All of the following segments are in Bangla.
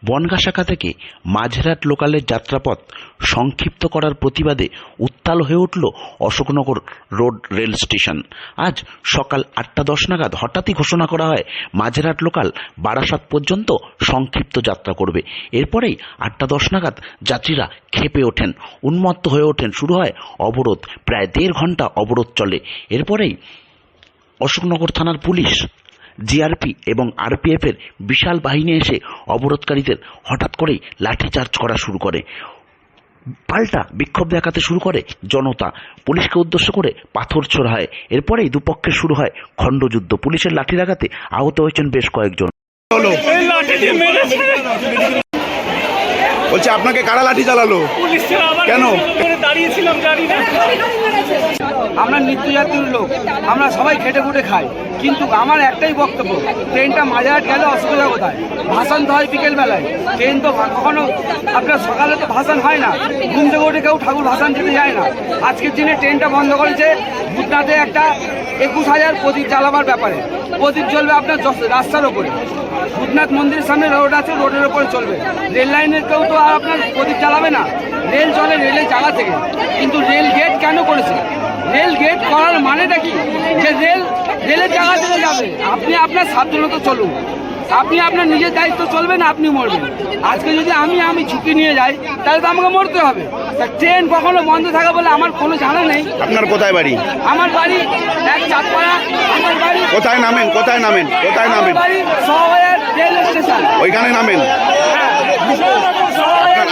বনগাঁ শাখা থেকে মাঝেরহাট লোকালের যাত্রাপথ সংক্ষিপ্ত করার প্রতিবাদে উত্তাল হয়ে উঠল অশোকনগর রোড রেল স্টেশন। আজ সকাল 8:10 নাগাদ হঠাৎই ঘোষণা করা হয় মাঝেরহাট লোকাল বারাসাত পর্যন্ত সংক্ষিপ্ত যাত্রা করবে। এরপরেই 8:10 নাগাদ যাত্রীরা ক্ষেপে ওঠেন, উন্মত্ত হয়ে ওঠেন, শুরু হয় অবরোধ। প্রায় 1.5 ঘন্টা অবরোধ চলে। এরপরেই অশোকনগর থানার পুলিশ, জিআরপি এবং আরপিএফ এর বিশাল বাহিনী এসে অবরোধকারীদের হঠাৎ করেই লাঠিচার্জ করা শুরু করে। পাল্টা বিক্ষোভ দেখাতে শুরু করে জনতা। পুলিশকে উদ্দেশ্য করে পাথর ছোড়া হয়। এরপরেই দুপক্ষে শুরু হয় খণ্ডযুদ্ধ। পুলিশের লাঠির আঘাতে আহত হয়েছেন বেশ কয়েকজন। বলছে আপনাকে কারা লাঠি চালালো? কেন? দাঁড়িয়েছিলাম গাড়ি না। আমরা নিত্যযাত্রীর লোক, আমরা সবাই খেটে খুটে খাই, কিন্তু আমার একটাই বক্তব্য, ট্রেনটা মাঝেরহাট গেলে অসুবিধা কোথায়? ভাসান তো হয় বিকেল বেলায়, ট্রেন তো কখনো আপনার সকালে তো ভাসান হয় না। ঘুম থেকে উঠে কেউ ঠাকুর ভাসান যেতে যায় না। আজকের দিনে ট্রেনটা বন্ধ করেছে ভূতনাথে একটা 21,000 প্রদীপ জ্বালাবার ব্যাপারে। প্রদীপ জ্বলবে আপনার রাস্তার ওপরে, ভূতনাথ মন্দিরের সামনে রোড আছে, রোডের ওপরে চলবে। রেল লাইনের কেউ তো আর আপনার প্রদীপ জ্বালাবে না। রেল চলে রেলের জায়গা থেকে, কিন্তু রেল গেট কেন করেছে? রেল গেট করার মানেটা কি? যে রেলের জায়গা থেকে যাবে। আপনি আপনার সাবধানতা চলুন, আপনি আপনার নিজের দায়িত্ব চলবেন, আপনি মরবেন। আজকে যদি আমি ঝুঁকি নিয়ে যাই, তাহলে তো আমাকে মরতে হবে। ট্রেন কখনো বন্ধ থাকে বলে আমার কোনো জানা নেই। আপনার কোথায় বাড়ি? আমার বাড়ি এক চাঁদপাড়া। আমার বাড়ি কোথায় নামেন? বাড়ি সহবাজার রেল স্টেশন, ওইখানে নামেন।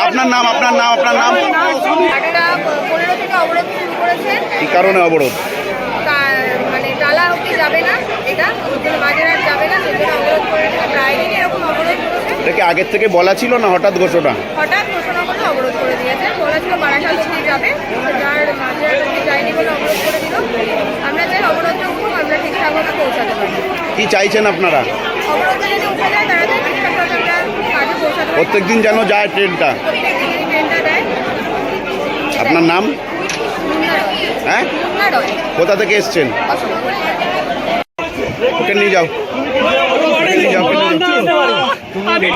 আপনার নাম? একটা 15 থেকে অবরোধ শুরু করেছে। কি কারণে অবরোধ? মানে টালা অব্দি যাবে না, এটা মাঝেরহাট যাবে না, সেজন্য অবরোধ করেছে। প্রায় দিন এরকম অবরোধ করেছে। এটা কি আগের থেকে বলা ছিল না হঠাৎ ঘোষণা? হঠাৎ ঘোষণা করে অবরোধ করে দিয়েছে। বলা ছিল বারাসাত অব্দি যাবে, যার মাঝেরহাট অব্দি যায়নি বলে অবরোধ করে দিল। আমরা চাই অবরোধ উঠুক, আমরা ঠিকঠাকভাবে পৌঁছাতে পারি। কি চাইছেন আপনারা? অবরোধে যদি উঠে যায় তাড়াতাড়ি ঠিকঠাকভাবে আমরা কাজে পৌঁছাতে পারি। প্রত্যেকদিন যেন যায় ট্রেনটা। প্রত্যেকদিন ট্রেনটা দেয়। আপনার নাম? হ্যাঁ, কোথা থেকে এসছেন? ওকে নিয়ে যাও।